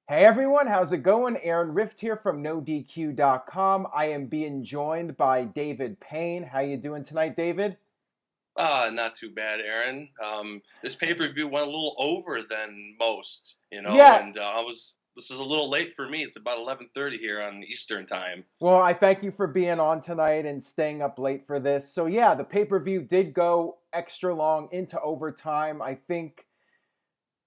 Hey everyone, how's it going? Aaron Rift here from NoDQ.com. I am being joined by David Payne. How you doing tonight, David? Not too bad, Aaron. This pay-per-view went a little over than most, Yeah, and this is a little late for me. It's about 11:30 here on Eastern time. well, I thank you for being on tonight and staying up late for this. So yeah, the pay-per-view did go extra long into overtime. I think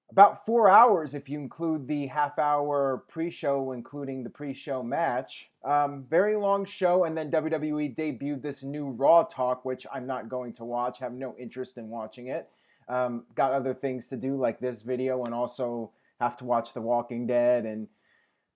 about 4 hours if you include the half-hour pre-show, including the pre-show match. Very long show, and then WWE debuted this new Raw talk, which I'm not going to watch. Have no interest in watching it. Got other things to do, like this video, and also have to watch The Walking Dead. And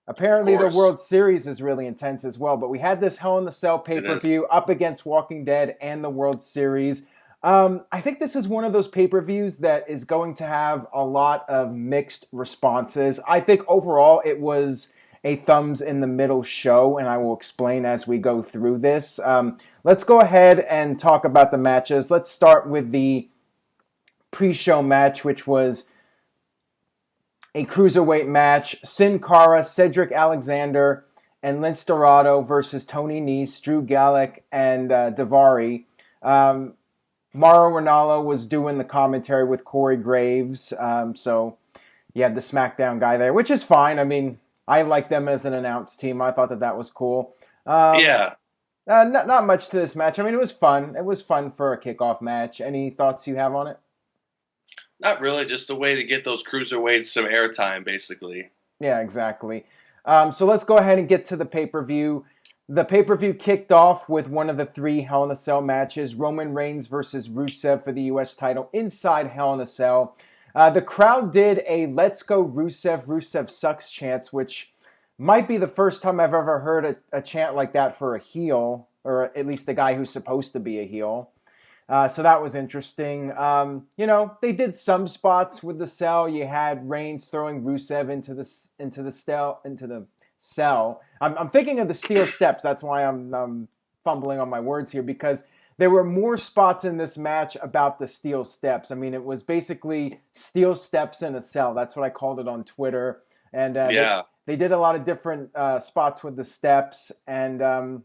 Of apparently, the course, World Series is really intense as well. But we had this Hell in the Cell pay it per is. view up against Walking Dead and the World Series. I think this is one of those pay per views that is going to have a lot of mixed responses. I think overall it was a thumbs in the middle show, and I will explain as we go through this. Let's go ahead and talk about the matches. Let's start with the pre show match, which was a cruiserweight match. Sin Cara, Cedric Alexander, and Lince Dorado versus Tony Nese, Drew Gulak, and Daivari. Mauro Ranallo was doing the commentary with Corey Graves, so you had the SmackDown guy there, which is fine. I mean, I like them as an announced team. I thought that that was cool. Um, Yeah, not much to this match. I mean, it was fun. It was fun for a kickoff match. Any thoughts you have on it? not really. Just a way to get those cruiserweights some airtime, basically. Yeah, exactly. So let's go ahead and get to the pay per view. The pay per view kicked off with one of the three Hell in a Cell matches: Roman Reigns versus Rusev for the U.S. title inside Hell in a Cell. The crowd did a "Let's go Rusev, Rusev sucks" chant, which might be the first time I've ever heard a chant like that for a heel, or at least a guy who's supposed to be a heel. So that was interesting. They did some spots with the cell. You had Reigns throwing Rusev into the cell. I'm thinking of the steel steps. That's why I'm fumbling on my words here, because there were more spots in this match about the steel steps. I mean, it was basically steel steps in a cell. That's what I called it on Twitter. And Yeah, they did a lot of different spots with the steps. And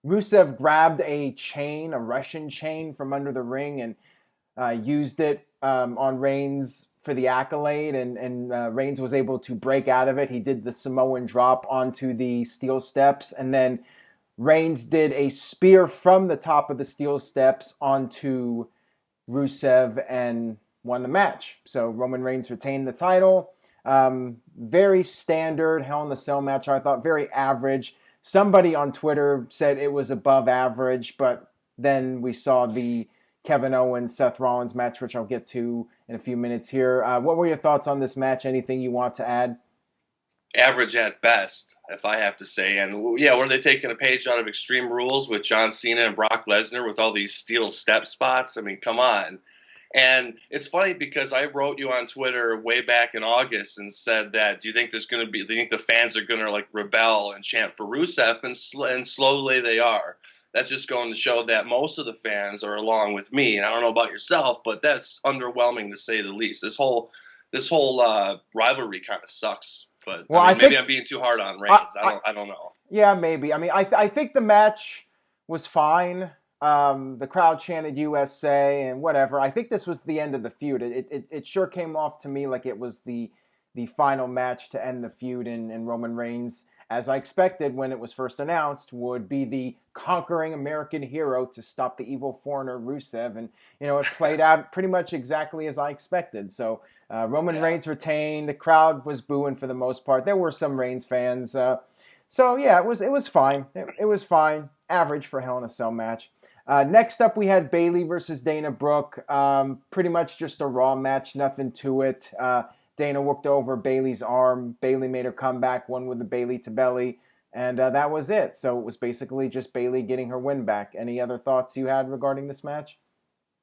Rusev grabbed a chain, a Russian chain from under the ring, and used it on Reigns for the accolade, and Reigns was able to break out of it. He did the Samoan drop onto the steel steps, and then Reigns did a spear from the top of the steel steps onto Rusev and won the match. So Roman Reigns retained the title. Very standard Hell in the Cell match, I thought, very average. Somebody on Twitter said it was above average, but then we saw the Kevin Owens Seth Rollins match, which I'll get to in a few minutes here. What were your thoughts on this match? Anything you want to add? average at best, if I have to say. And yeah, were they taking a page out of Extreme Rules with John Cena and Brock Lesnar with all these steel step spots? I mean, come on. And it's funny because I wrote you on Twitter way back in August and said that, do you think do you think the fans are going to like rebel and chant for Rusev? And slowly they are. That's just going to show that most of the fans are along with me. And I don't know about yourself, but that's underwhelming to say the least. This whole rivalry kind of sucks. But I Well, I mean, maybe think I'm being too hard on I, Reigns. I I don't know. yeah, maybe. I mean, I think the match was fine. The crowd chanted USA and whatever. I think this was the end of the feud. It sure came off to me like it was the final match to end the feud, and Roman Reigns, as I expected when it was first announced, would be the conquering American hero to stop the evil foreigner Rusev. And, it played out pretty much exactly as I expected. So Roman Yeah. Reigns retained. The crowd was booing for the most part. There were some Reigns fans. So yeah, it was fine. It was fine. Average for Hell in a Cell match. Next up, we had Bayley versus Dana Brooke. Pretty much just a Raw match, nothing to it. Dana worked over Bayley's arm. Bayley made her comeback, won with the Bayley to belly, and that was it. So it was basically just Bayley getting her win back. Any other thoughts you had regarding this match?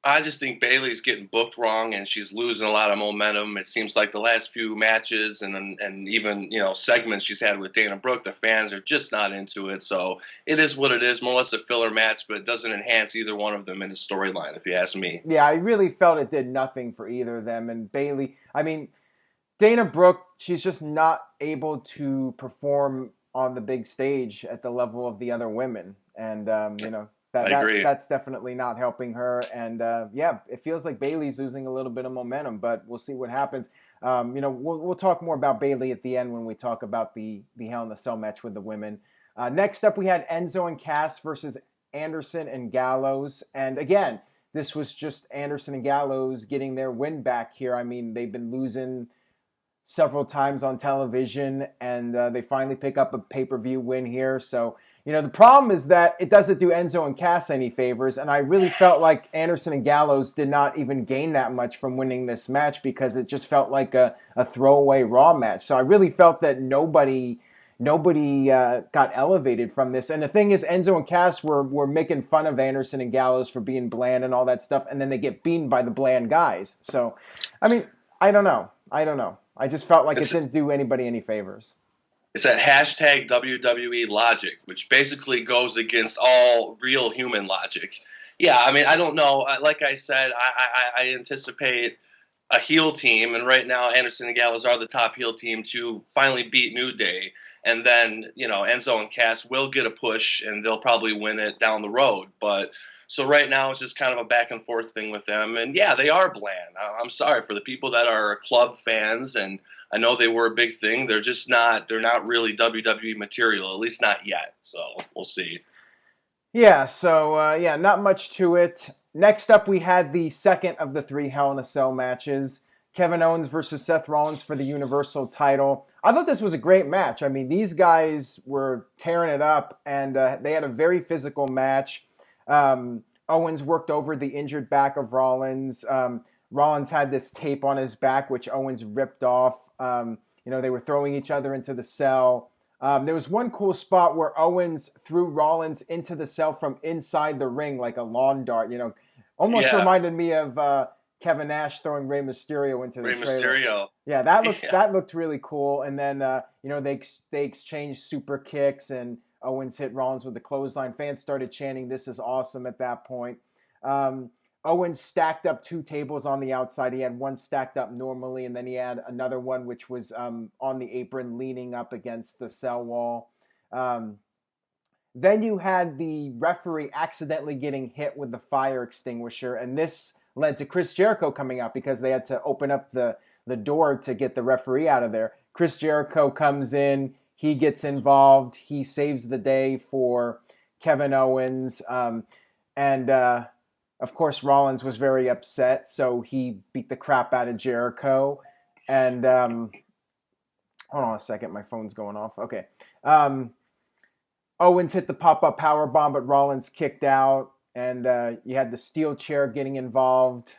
I just think Bayley's getting booked wrong, and she's losing a lot of momentum. It seems like the last few matches and even segments she's had with Dana Brooke, the fans are just not into it. So it is what it is, more or less a filler match, but it doesn't enhance either one of them in the storyline, if you ask me. Yeah, I really felt it did nothing for either of them. And Bayley, I mean, Dana Brooke, she's just not able to perform on the big stage at the level of the other women, and I agree. that's definitely not helping her. And yeah, it feels like Bailey's losing a little bit of momentum, but we'll see what happens. We'll talk more about Bailey at the end when we talk about the Hell in a Cell match with the women. Next up, we had Enzo and Cass versus Anderson and Gallows, and again, this was just Anderson and Gallows getting their win back here. I mean, they've been losing several times on television, and they finally pick up a pay-per-view win here. So, the problem is that it doesn't do Enzo and Cass any favors, and I really felt like Anderson and Gallows did not even gain that much from winning this match because it just felt like a throwaway Raw match. So I really felt that nobody got elevated from this. And the thing is, Enzo and Cass were making fun of Anderson and Gallows for being bland and all that stuff, and then they get beaten by the bland guys. So, I mean, I don't know. I just felt like it didn't do anybody any favors. It's that hashtag WWE logic, which basically goes against all real human logic. Yeah, I mean, I don't know. Like I said, I anticipate a heel team, and right now Anderson and Gallows are the top heel team to finally beat New Day. And then, Enzo and Cass will get a push, and they'll probably win it down the road. But so right now it's just kind of a back and forth thing with them. And yeah, they are bland. I'm sorry for the people that are club fans, and I know they were a big thing. They're just not. They're not really WWE material, at least not yet. So we'll see. Yeah. So not much to it. Next up, we had the second of the three Hell in a Cell matches. Kevin Owens versus Seth Rollins for the Universal title. I thought this was a great match. I mean, these guys were tearing it up, and they had a very physical match. Owens worked over the injured back of Rollins. Rollins had this tape on his back, which Owens ripped off. They were throwing each other into the cell. There was one cool spot where Owens threw Rollins into the cell from inside the ring like a lawn dart. Almost reminded me of Kevin Nash throwing Rey Mysterio into the trailer. Mysterio. Yeah, that looked really cool. And then they exchanged super kicks, and Owens hit Rollins with the clothesline. Fans started chanting, "This is awesome!" at that point. Owens stacked up two tables on the outside. He had one stacked up normally, and then he had another one which was on the apron leaning up against the cell wall. Then you had the referee accidentally getting hit with the fire extinguisher, and this led to Chris Jericho coming out because they had to open up the door to get the referee out of there. Chris Jericho comes in. He gets involved. He saves the day for Kevin Owens. Of course, Rollins was very upset, so he beat the crap out of Jericho. And hold on a second, my phone's going off. Okay. Owens hit the pop-up powerbomb, but Rollins kicked out. And you had the steel chair getting involved.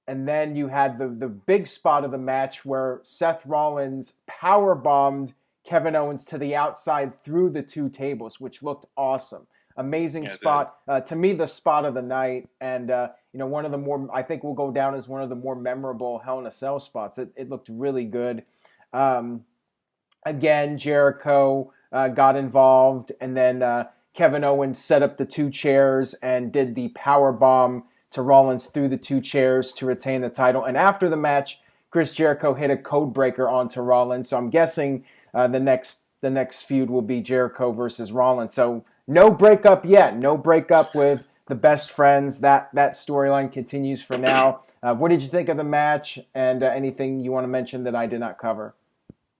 And then you had the big spot of the match where Seth Rollins powerbombed Kevin Owens to the outside through the two tables, which looked awesome. Amazing spot. To me, the spot of the night. And, one of the more, I think will go down as one of the more memorable Hell in a Cell spots. It looked really good. Again, Jericho got involved. And then Kevin Owens set up the two chairs and did the power bomb to Rollins through the two chairs to retain the title. And after the match, Chris Jericho hit a code breaker onto Rollins. So I'm guessing the next feud will be Jericho versus Rollins. So no breakup yet. No breakup with the best friends. That storyline continues for now. What did you think of the match? And anything you want to mention that I did not cover?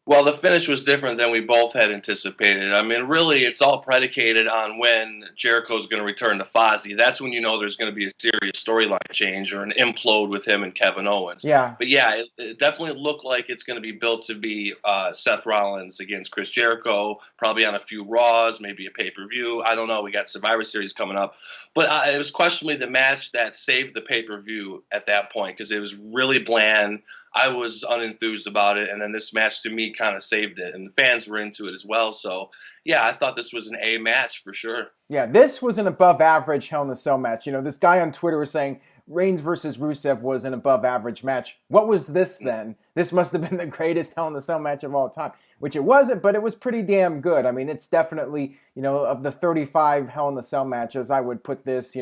Well, the finish was different than we both had anticipated. I mean, really, it's all predicated on when Jericho's going to return to Fozzy. That's when you know there's going to be a serious storyline change or an implode with him and Kevin Owens. Yeah. But yeah, it definitely looked like it's going to be built to be Seth Rollins against Chris Jericho, probably on a few Raws, maybe a pay-per-view. I don't know. We got Survivor Series coming up. But it was questionably the match that saved the pay-per-view at that point because it was really bland. I was unenthused about it, and then this match to me kind of saved it, and the fans were into it as well. So, yeah, I thought this was an A match for sure. Yeah, this was an above-average Hell in a Cell match. This guy on Twitter was saying Reigns versus Rusev was an above-average match. What was this then? This must have been the greatest Hell in a Cell match of all time, which it wasn't, but it was pretty damn good. I mean, it's definitely, of the 35 Hell in a Cell matches, I would put this,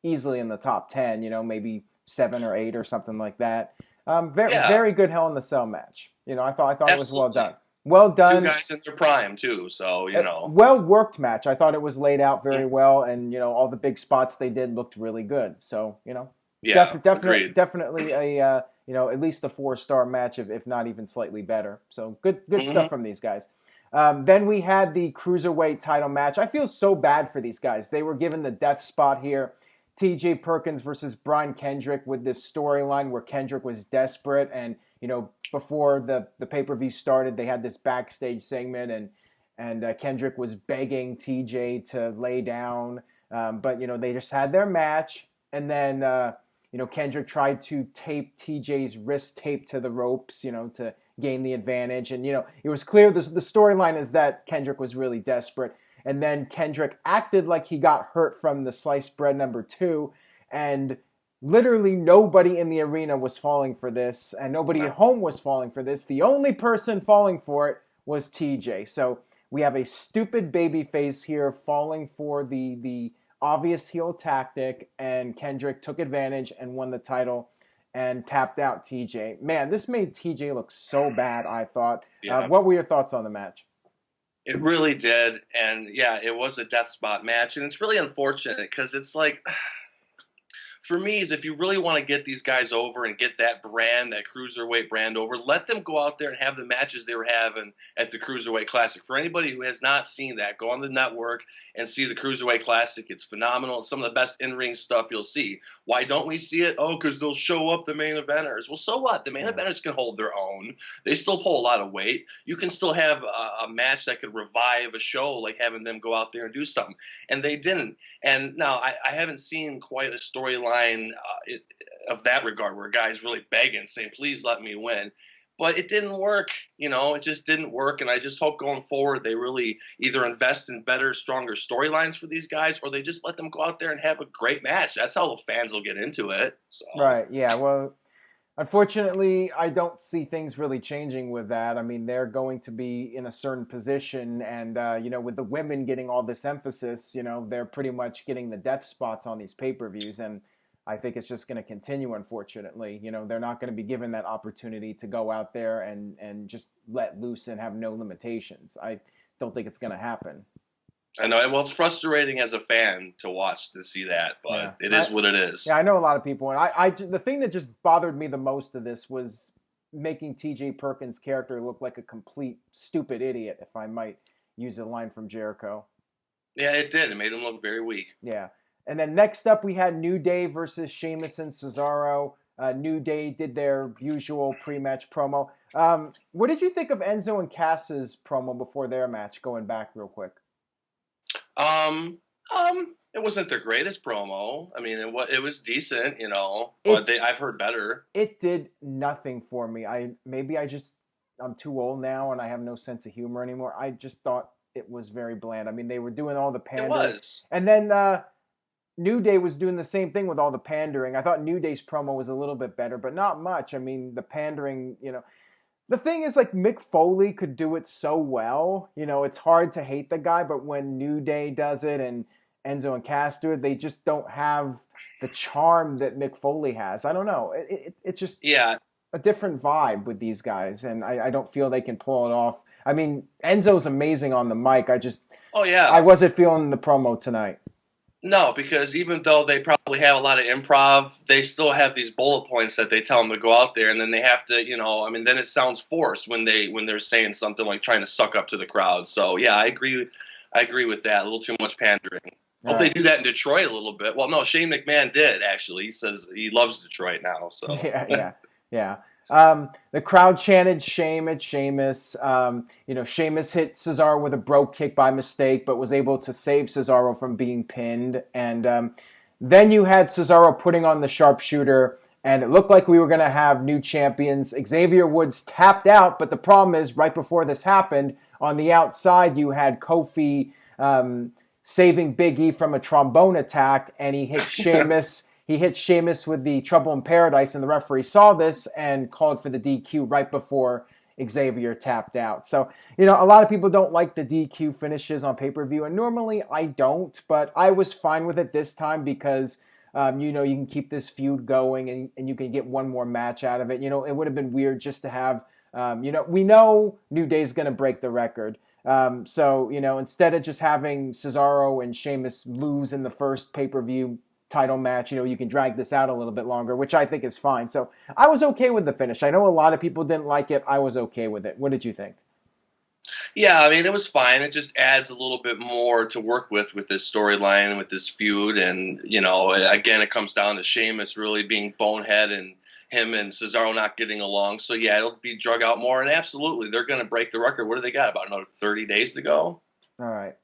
easily in the top 10, maybe 7 or 8 or something like that. Very good Hell in the Cell match. I thought it was well Absolutely. done. Well Two done. guys in their prime too, so Well worked match. I thought it was laid out mm, very well, and all the big spots they did looked really good. So yeah, agreed. definitely a at least a 4-star match, if not even slightly better. So good Hmm. stuff from these guys. Then we had the cruiserweight title match. I feel so bad for these guys. They were given the death spot here. T.J. Perkins versus Brian Kendrick with this storyline where Kendrick was desperate, and before the pay-per-view started, they had this backstage segment, and Kendrick was begging TJ to lay down, but they just had their match, and then Kendrick tried to tape TJ's wrist tape to the ropes, to gain the advantage, and it was clear the storyline is that Kendrick was really desperate, and then Kendrick acted like he got hurt from the sliced bread #2, and literally nobody in the arena was falling for this, and nobody at home was falling for this. The only person falling for it was TJ. So we have a stupid baby face here falling for the obvious heel tactic, and Kendrick took advantage and won the title and tapped out TJ. Man, this made TJ look so bad, I thought. Yeah, What were your thoughts on the match? it really did, and yeah, it was a death spot match, and it's really unfortunate because it's like, for me, is if you really want to get these guys over and get that brand, that cruiserweight brand over, let them go out there and have the matches they were having at the Cruiserweight Classic. For anybody who has not seen that, go on the network and see the Cruiserweight Classic. It's phenomenal. It's some of the best in-ring stuff you'll see. Why don't we see it? Oh, because they'll show up the main eventers. Well, so what? The main eventers can hold their own. They still pull a lot of weight. You can still have a match that could revive a show, like having them go out there and do something. And they didn't. And now I haven't seen quite a storyline of that regard where guys really begging, saying, please let me win. But it didn't work. It just didn't work. And I just hope going forward they really either invest in better, stronger storylines for these guys, or they just let them go out there and have a great match. That's how the fans will get into it. So. Right, yeah. Well, unfortunately, I don't see things really changing with that. I mean, they're going to be in a certain position, and with the women getting all this emphasis, they're pretty much getting the death spots on these pay-per-views, and I think it's just going to continue. Unfortunately, they're not going to be given that opportunity to go out there and just let loose and have no limitations. I don't think it's going to happen. I know. Well, it's frustrating as a fan to watch to see that, but it is what it is. Yeah, I know a lot of people, and the thing that just bothered me the most of this was making T.J. Perkins' character look like a complete stupid idiot, if I might use a line from Jericho. Yeah, it did. It made him look very weak. Yeah, and then next up we had New Day versus Sheamus and Cesaro. New Day did their usual pre-match promo. What did you think of Enzo and Cass's promo before their match? Going back real quick. It wasn't their greatest promo. I mean, it was decent, but I've heard better. It did nothing for me. I'm too old now and I have no sense of humor anymore. I just thought it was very bland. I mean, they were doing all the pandering. It was. And then New Day was doing the same thing with all the pandering. I thought New Day's promo was a little bit better, but not much. I mean, the pandering, The thing is, like, Mick Foley could do it so well. It's hard to hate the guy, but when New Day does it and Enzo and Cass do it, they just don't have the charm that Mick Foley has. I don't know. It's just a different vibe with these guys, and I don't feel they can pull it off. I mean, Enzo's amazing on the mic. I wasn't feeling the promo tonight. No, because even though they probably have a lot of improv, they still have these bullet points that they tell them to go out there, and then they have to, then it sounds forced when they're saying something like trying to suck up to the crowd. So yeah, I agree with that. A little too much pandering. Hope they do that in Detroit a little bit. Well, no, Shane McMahon did actually. He says he loves Detroit now. So yeah. The crowd chanted "Shame at Sheamus." Sheamus hit Cesaro with a brogue kick by mistake, but was able to save Cesaro from being pinned. And then you had Cesaro putting on the sharpshooter, and it looked like we were going to have new champions. Xavier Woods tapped out, but the problem is, right before this happened, on the outside you had Kofi saving Big E from a trombone attack, and he hit Sheamus. He hit Sheamus with the Trouble in Paradise, and the referee saw this and called for the DQ right before Xavier tapped out. So, a lot of people don't like the DQ finishes on pay-per-view, and normally I don't, but I was fine with it this time because, you can keep this feud going and you can get one more match out of it. It would have been weird just to have We know New Day's going to break the record. So, instead of just having Cesaro and Sheamus lose in the first pay-per-view title match, you can drag this out a little bit longer, which I think is fine. So I was okay with the finish. I know a lot of people didn't like it. I was okay with it. What did you think? Yeah, I mean, it was fine. It just adds a little bit more to work with this storyline and with this feud. And, again, it comes down to Sheamus really being bonehead and him and Cesaro not getting along. So, yeah, it'll be drug out more. And absolutely, they're going to break the record. What do they got? About another 30 days to go? All right.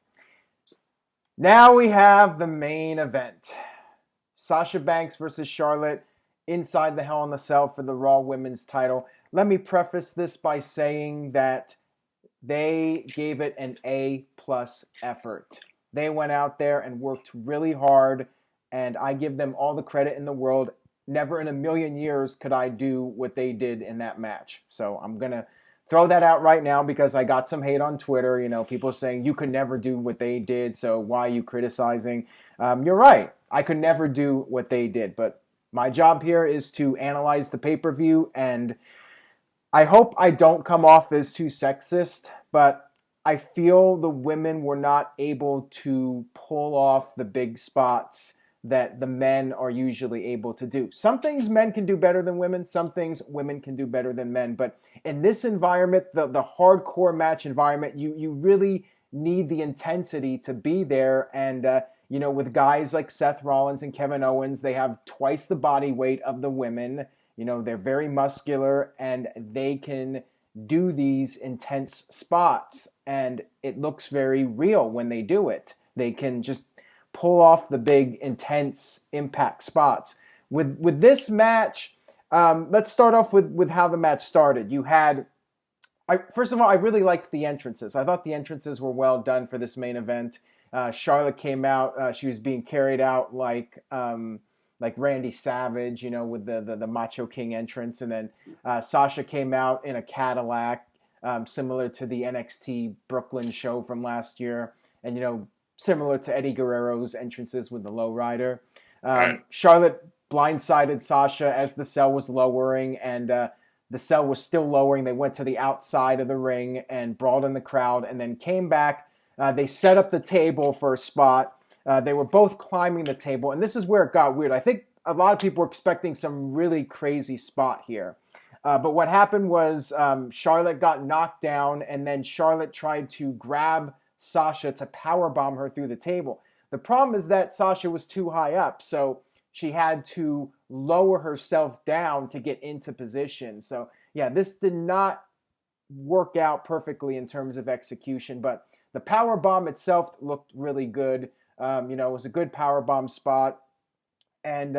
Now we have the main event. Sasha Banks versus Charlotte inside the Hell in a Cell for the Raw Women's title. Let me preface this by saying that they gave it an A+ effort. They went out there and worked really hard, and I give them all the credit in the world. Never in a million years could I do what they did in that match. So I'm going to throw that out right now because I got some hate on Twitter. People saying you could never do what they did, so why are you criticizing? You're right. I could never do what they did, but my job here is to analyze the pay-per-view, and I hope I don't come off as too sexist, but I feel the women were not able to pull off the big spots that the men are usually able to do. Some things men can do better than women. Some things women can do better than men. But in this environment, the hardcore match environment, you really need the intensity to be there. And, with guys like Seth Rollins and Kevin Owens, they have twice the body weight of the women. They're very muscular and they can do these intense spots. And it looks very real when they do it. They can just pull off the big, intense impact spots. With this match, let's start off with how the match started. First of all, I really liked the entrances. I thought the entrances were well done for this main event. Charlotte came out. She was being carried out like Randy Savage, with the Macho King entrance. And then Sasha came out in a Cadillac, similar to the NXT Brooklyn show from last year. And, similar to Eddie Guerrero's entrances with the lowrider. Charlotte blindsided Sasha as the cell was lowering, and the cell was still lowering. They went to the outside of the ring and brawled in the crowd and then came back. They set up the table for a spot. They were both climbing the table, and this is where it got weird. I think a lot of people were expecting some really crazy spot here. But what happened was Charlotte got knocked down, and then Charlotte tried to grab Sasha to powerbomb her through the table. The problem is that Sasha was too high up, so she had to lower herself down to get into position. So, yeah, this did not work out perfectly in terms of execution, but the powerbomb itself looked really good. It was a good powerbomb spot, and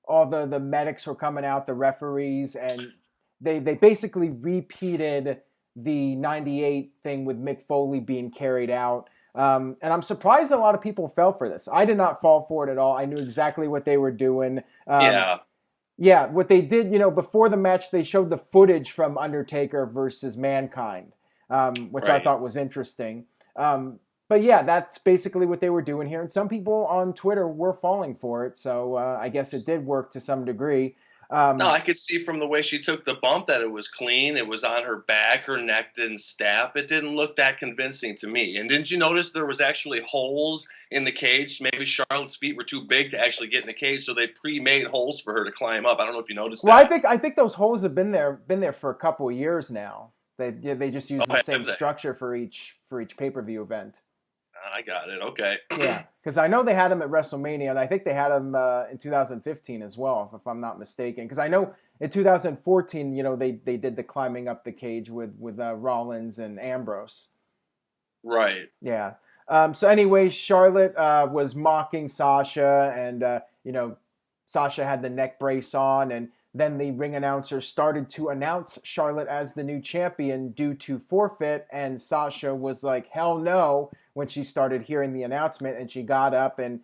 all the medics were coming out, the referees, and they basically repeated the 98 thing with Mick Foley being carried out. And I'm surprised a lot of people fell for this. I did not fall for it at all. I knew exactly what they were doing. Yeah, what they did, before the match, they showed the footage from Undertaker versus Mankind, which I thought was interesting. But yeah, that's basically what they were doing here. And some people on Twitter were falling for it. So I guess it did work to some degree. No, I could see from the way she took the bump that it was clean. It was on her back. Her neck didn't snap. It didn't look that convincing to me. And didn't you notice there was actually holes in the cage? Maybe Charlotte's feet were too big to actually get in the cage, so they pre-made holes for her to climb up. I don't know if you noticed that. Well, I think those holes have been there for a couple of years now. They just use the same structure for each pay-per-view event. I got it. Okay. Yeah, because I know they had them at WrestleMania, and I think they had them in 2015 as well, if I'm not mistaken. Because I know in 2014, they did the climbing up the cage with Rollins and Ambrose. Right. Yeah. So anyway, Charlotte was mocking Sasha, and Sasha had the neck brace on, and then the ring announcer started to announce Charlotte as the new champion due to forfeit, and Sasha was like, hell no, when she started hearing the announcement, and she got up and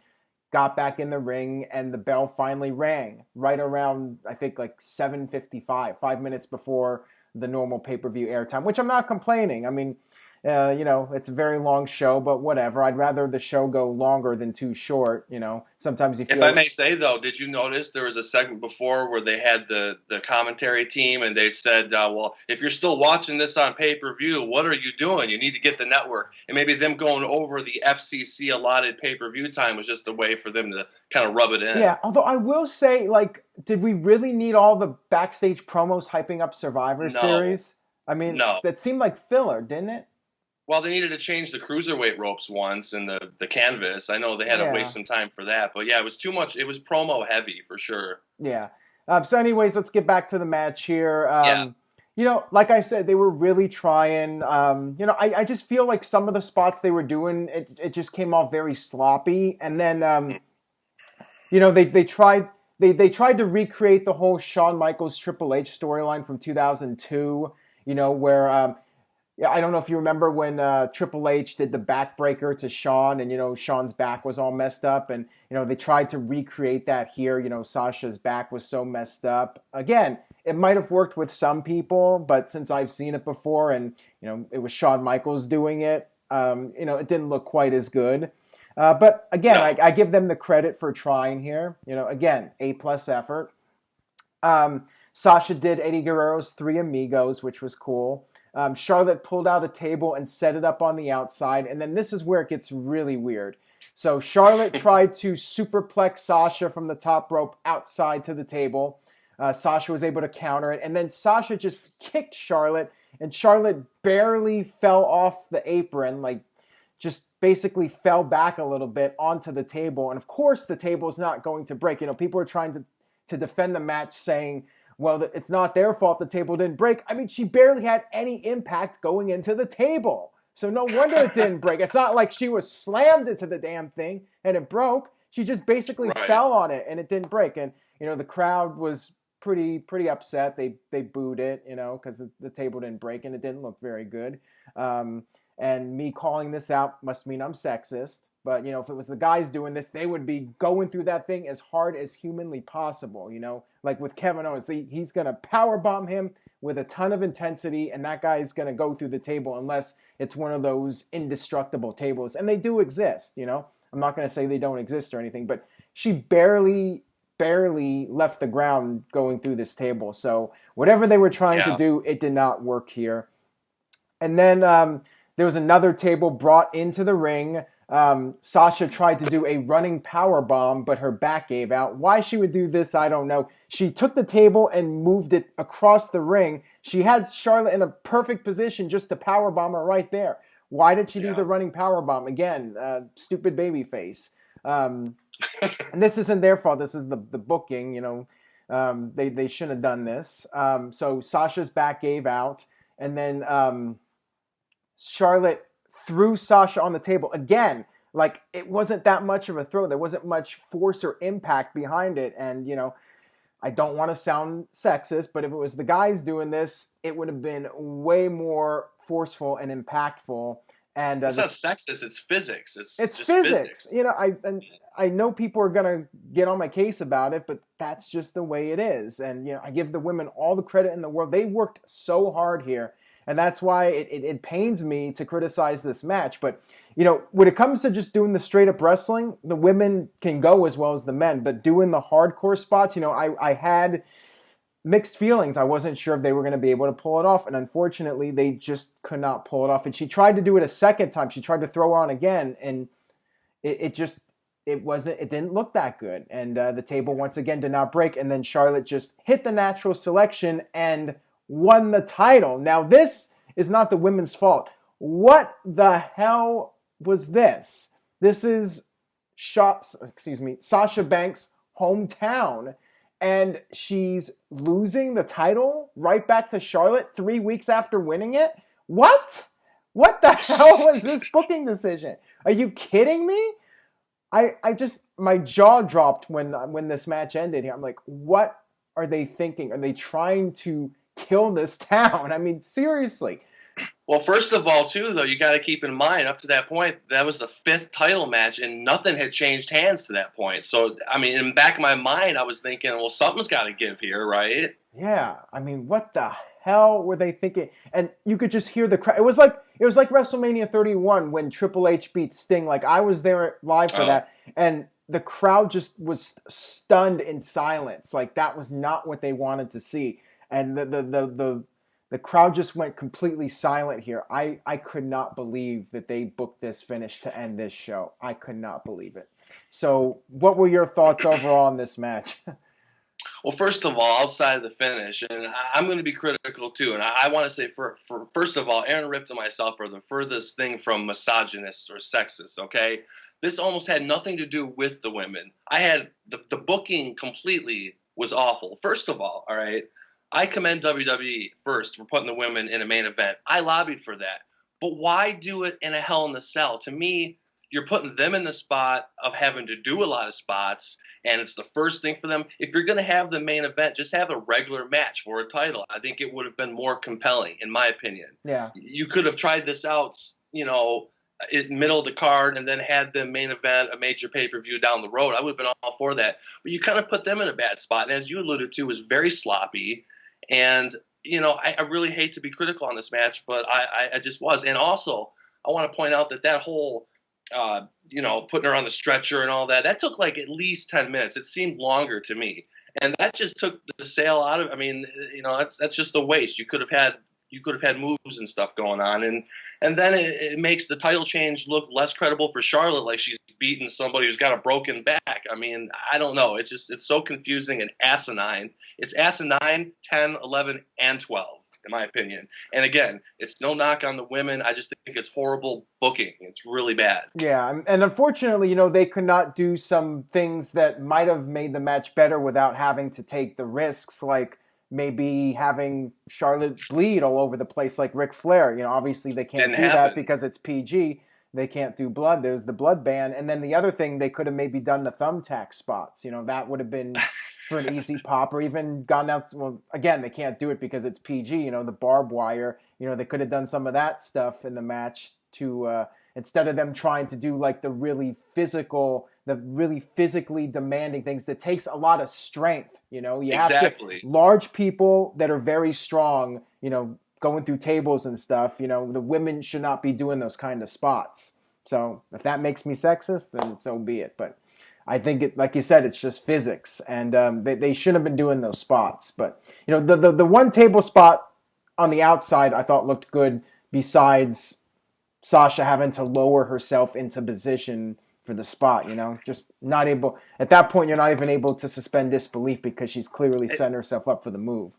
got back in the ring, and the bell finally rang right around, I think, like 7:55, 5 minutes before the normal pay-per-view airtime, which I'm not complaining. I mean, It's a very long show, but whatever. I'd rather the show go longer than too short. Sometimes you If I feel. may say, though, did you notice there was a segment before where they had the commentary team and they said, well, if you're still watching this on pay-per-view, what are you doing? You need to get the network. And maybe them going over the FCC allotted pay-per-view time was just a way for them to kind of rub it in. Yeah, although I will say, like, did we really need all the backstage promos hyping up Survivor No, Series? I mean, no. that seemed like filler, didn't it? Well, they needed to change the cruiserweight ropes once and the canvas. I know they had to Yeah. waste some time for that. But, yeah, it was too much. It was promo heavy for sure. Yeah. So, anyways, let's get back to the match here. Yeah. Like I said, they were really trying. I just feel like some of the spots they were doing, it just came off very sloppy. And then, they tried to recreate the whole Shawn Michaels Triple H storyline from 2002. Where I don't know if you remember when Triple H did the backbreaker to Shawn, and Shawn's back was all messed up, and they tried to recreate that here. Sasha's back was so messed up. Again, it might have worked with some people, but since I've seen it before, and it was Shawn Michaels doing it, it didn't look quite as good. But again, No. I give them the credit for trying here. Again, A+ effort. Sasha did Eddie Guerrero's Three Amigos, which was cool. Charlotte pulled out a table and set it up on the outside, and then this is where it gets really weird. So Charlotte tried to superplex Sasha from the top rope outside to the table. Sasha was able to counter it, and then Sasha just kicked Charlotte, and Charlotte barely fell off the apron, like just basically fell back a little bit onto the table. And of course, the table is not going to break. People are trying to defend the match, saying, well, it's not their fault the table didn't break. I mean, she barely had any impact going into the table. So no wonder it didn't break. It's not like she was slammed into the damn thing and it broke. She just basically fell on it and it didn't break. And, the crowd was pretty upset. They booed it, because the table didn't break and it didn't look very good. And me calling this out must mean I'm sexist. But, if it was the guys doing this, they would be going through that thing as hard as humanly possible, Like with Kevin Owens, he's going to powerbomb him with a ton of intensity, and that guy's going to go through the table unless it's one of those indestructible tables. And they do exist, I'm not going to say they don't exist or anything, but she barely left the ground going through this table. So whatever they were trying to do, it did not work here. And then there was another table brought into the ring. Sasha tried to do a running power bomb, but her back gave out. Why she would do this, I don't know. She took the table and moved it across the ring. She had Charlotte in a perfect position just to power bomb her right there. Why did she do the running power bomb? Again, stupid baby face. And this isn't their fault. This is the booking, they shouldn't have done this. So Sasha's back gave out, and then Charlotte threw Sasha on the table. Again, like it wasn't that much of a throw. There wasn't much force or impact behind it. And, I don't want to sound sexist, but if it was the guys doing this, it would have been way more forceful and impactful. And it's not sexist, it's physics. It's just physics. I know people are going to get on my case about it, but that's just the way it is. And, I give the women all the credit in the world. They worked so hard here. And that's why it pains me to criticize this match. But, when it comes to just doing the straight up wrestling, the women can go as well as the men. But doing the hardcore spots, I had mixed feelings. I wasn't sure if they were going to be able to pull it off. And unfortunately, they just could not pull it off. And she tried to do it a second time. She tried to throw her on again. And it didn't look that good. And the table once again did not break. And then Charlotte just hit the natural selection and won the title. Now, this is not the women's fault. What the hell was this? This is Sasha Banks' hometown, and she's losing the title right back to Charlotte 3 weeks after winning it? What? What the hell was this booking decision? Are you kidding me? My jaw dropped when this match ended here. I'm like, what are they thinking? Are they trying to kill this town? I mean, seriously. Well, first of all, too, though, you got to keep in mind, up to that point, that was the 5th title match, and nothing had changed hands to that point. So, I mean, in the back of my mind, I was thinking, well, something's got to give here, right? Yeah. I mean, what the hell were they thinking? And you could just hear the crowd. It was like WrestleMania 31 when Triple H beat Sting. Like, I was there live for that, and the crowd just was stunned in silence. Like, that was not what they wanted to see, and the crowd just went completely silent here. I could not believe that they booked this finish to end this show. I could not believe it. So, what were your thoughts overall on this match? Well, first of all, outside of the finish, and I'm going to be critical too, and I want to say, for first of all, Aaron Rift and myself are the furthest thing from misogynist or sexist, okay? This almost had nothing to do with the women. I had the booking completely was awful. First of all right, I commend WWE first for putting the women in a main event. I lobbied for that. But why do it in a Hell in a Cell? To me, you're putting them in the spot of having to do a lot of spots, and it's the first thing for them. If you're going to have the main event, just have a regular match for a title. I think it would have been more compelling, in my opinion. Yeah. You could have tried this out, in middle of the card, and then had the main event, a major pay-per-view down the road. I would have been all for that. But you kind of put them in a bad spot, and as you alluded to, it was very sloppy. And, I really hate to be critical on this match, but I just was. And also, I want to point out that whole putting her on the stretcher and all that took like at least 10 minutes. It seemed longer to me. And that just took the sale out of, that's just a waste. You could have had moves and stuff going on. And then it makes the title change look less credible for Charlotte, like she's beating somebody who's got a broken back. I don't know. It's so confusing and asinine. It's asinine 10, 11, and 12. In my opinion. And again, it's no knock on the women. I just think it's horrible booking. It's really bad. Yeah, and unfortunately, they could not do some things that might have made the match better without having to take the risks, like maybe having Charlotte bleed all over the place like Ric Flair. Obviously they can't Didn't do happen. that because it's PG. They can't do blood. There's the blood ban. And then the other thing, they could have maybe done the thumbtack spots. That would have been for an easy pop, or even gone out. Well, again, they can't do it because it's PG. The barbed wire. They could have done some of that stuff in the match to instead of them trying to do like the really physically demanding things that takes a lot of strength. You exactly. have to, large people that are very strong. Going through tables and stuff. The women should not be doing those kind of spots. So if that makes me sexist, then so be it. But I think like you said, it's just physics, and they shouldn't have been doing those spots. But the one table spot on the outside I thought looked good. Besides Sasha having to lower herself into position for the spot, just not able. At that point, you're not even able to suspend disbelief because she's clearly setting herself up for the move.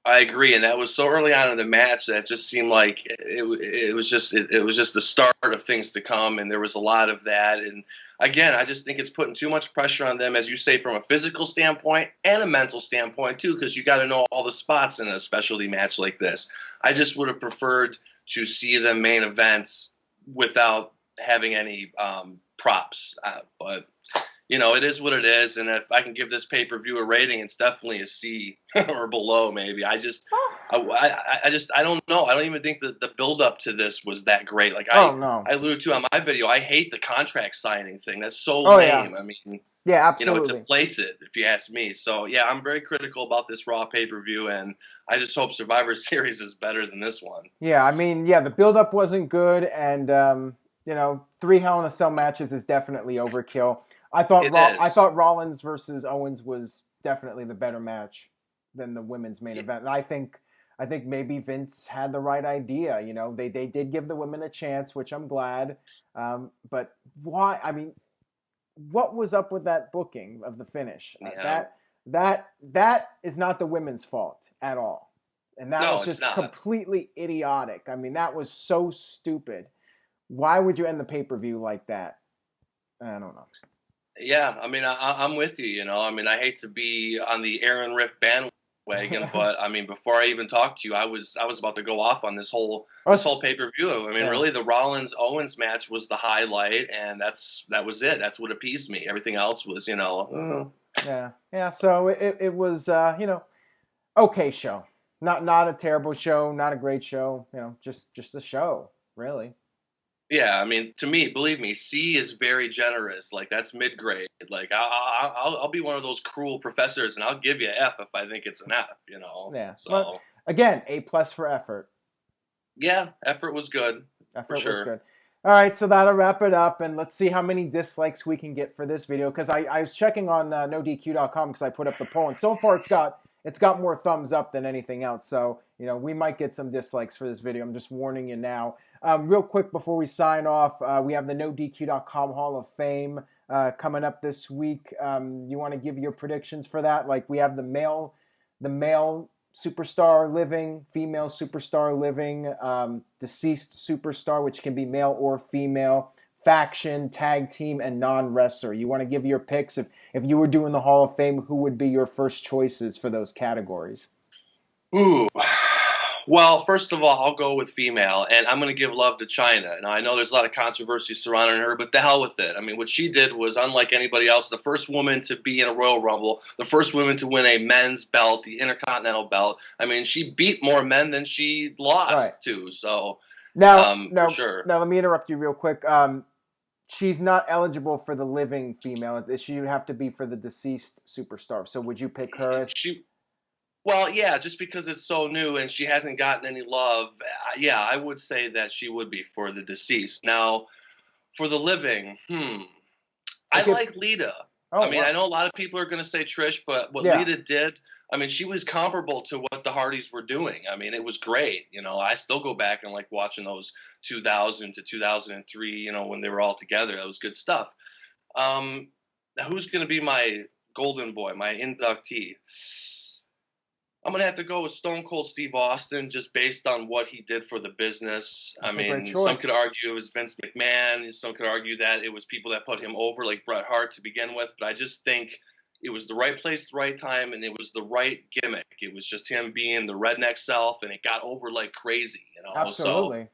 I agree, and that was so early on in the match that it just seemed like it was just the start of things to come, and there was a lot of that. And again, I just think it's putting too much pressure on them, as you say, from a physical standpoint and a mental standpoint too, because you got to know all the spots in a specialty match like this. I just would have preferred to see the main events without having any props, but. It is what it is, and if I can give this pay-per-view a rating, it's definitely a C or below, maybe. I don't know. I don't even think that the build-up to this was that great. Like I alluded to on my video, I hate the contract signing thing. That's so lame. Yeah. Yeah, absolutely. It deflates it, if you ask me. So, yeah, I'm very critical about this Raw pay-per-view, and I just hope Survivor Series is better than this one. Yeah, the build-up wasn't good, and 3 Hell in a Cell matches is definitely overkill. I thought Rollins versus Owens was definitely the better match than the women's main event. And I think maybe Vince had the right idea. They did give the women a chance, which I'm glad. But why? What was up with that booking of the finish? Yeah. That is not the women's fault at all. And that was just completely idiotic. That was so stupid. Why would you end the pay-per-view like that? I don't know. Yeah, I'm with you. I hate to be on the Aaron Rift bandwagon, but before I even talked to you, I was about to go off on this whole pay-per-view. Really, the Rollins Owens match was the highlight, and that was it. That's what appeased me. Everything else was, Yeah. So it was, okay show. Not a terrible show, not a great show. Just a show, really. Yeah, to me, believe me, C is very generous. Like, that's mid-grade. Like, I'll be one of those cruel professors, and I'll give you F if I think it's an F, Yeah. So again, A+ for effort. Yeah, effort was good. For Effort was sure. good. All right, so that'll wrap it up, and let's see how many dislikes we can get for this video. Because I was checking on NoDQ.com because I put up the poll, and so far it's got more thumbs up than anything else. So we might get some dislikes for this video. I'm just warning you now. Real quick before we sign off, we have the NoDQ.com Hall of Fame coming up this week. You want to give your predictions for that? Like we have the male superstar living, female superstar living, deceased superstar, which can be male or female, faction, tag team, and non-wrestler. You want to give your picks? If you were doing the Hall of Fame, who would be your first choices for those categories? Ooh. Well, first of all, I'll go with female, and I'm going to give love to Chyna. Now, I know there's a lot of controversy surrounding her, but the hell with it. I mean, what she did was unlike anybody else. The first woman to be in a Royal Rumble, the first woman to win a men's belt, the Intercontinental belt. I mean, she beat more men than she lost to. So, now, for sure. Now, let me interrupt you real quick. She's not eligible for the living female. She would have to be for the deceased superstar. So, would you pick her as? Well, yeah, just because it's so new and she hasn't gotten any love, yeah, I would say that she would be for the deceased. Now, for the living, I like Lita. Oh, I mean, wow. I know a lot of people are going to say Trish, but what Lita did, I mean, she was comparable to what the Hardys were doing. I mean, it was great. I still go back and like watching those 2000 to 2003, when they were all together. That was good stuff. Now, who's going to be my golden boy, my inductee? I'm going to have to go with Stone Cold Steve Austin just based on what he did for the business. That's I mean, some could argue it was Vince McMahon. Some could argue that it was people that put him over like Bret Hart to begin with. But I just think it was the right place, the right time, and it was the right gimmick. It was just him being the redneck self, and it got over like crazy. Absolutely. So,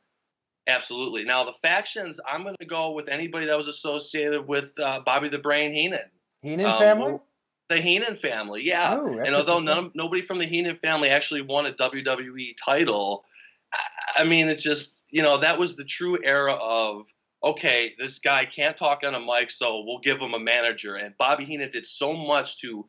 absolutely. Now, the factions, I'm going to go with anybody that was associated with Bobby the Brain Heenan. Heenan family? The Heenan family, yeah. Ooh, and although nobody from the Heenan family actually won a WWE title, I mean, it's just, that was the true era of, okay, this guy can't talk on a mic, so we'll give him a manager. And Bobby Heenan did so much to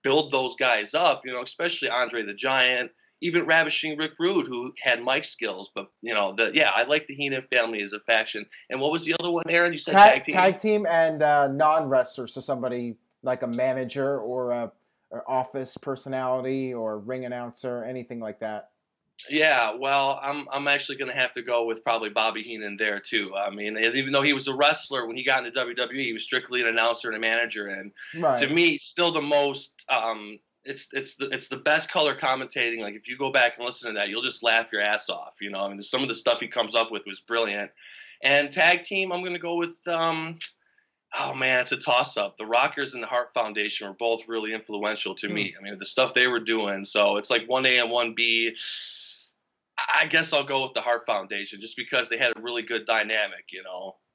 build those guys up, especially Andre the Giant, even Ravishing Rick Rude, who had mic skills. But, I like the Heenan family as a faction. And what was the other one, Aaron? You said tag team? Tag team and non-wrestler, so somebody like a manager or a office personality or ring announcer, anything like that. Yeah, well, I'm actually going to have to go with probably Bobby Heenan there too. I mean, even though he was a wrestler when he got into WWE, he was strictly an announcer and a manager. And to me, still the most. It's the best color commentating. Like if you go back and listen to that, you'll just laugh your ass off. I mean, some of the stuff he comes up with was brilliant. And tag team, I'm going to go with. Oh, man, it's a toss-up. The Rockers and the Hart Foundation were both really influential to me. I mean, the stuff they were doing. So it's like 1A and 1B. I guess I'll go with the Hart Foundation just because they had a really good dynamic,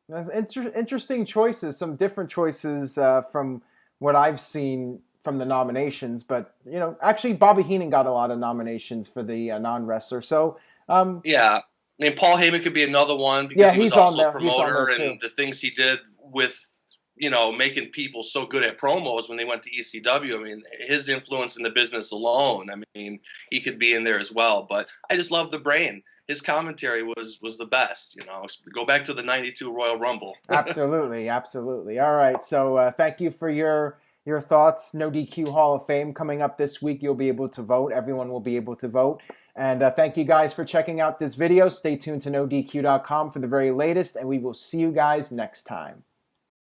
That's interesting choices, some different choices from what I've seen from the nominations. But, actually Bobby Heenan got a lot of nominations for the non-wrestler. So, yeah. I mean, Paul Heyman could be another one because he was also a promoter and the things he did with making people so good at promos when they went to ECW. I mean, his influence in the business alone, I mean, he could be in there as well. But I just love the Brain. His commentary was the best, Go back to the 92 Royal Rumble. Absolutely. All right. So thank you for your thoughts. No DQ Hall of Fame coming up this week. You'll be able to vote. Everyone will be able to vote. And thank you guys for checking out this video. Stay tuned to NoDQ.com for the very latest, and we will see you guys next time.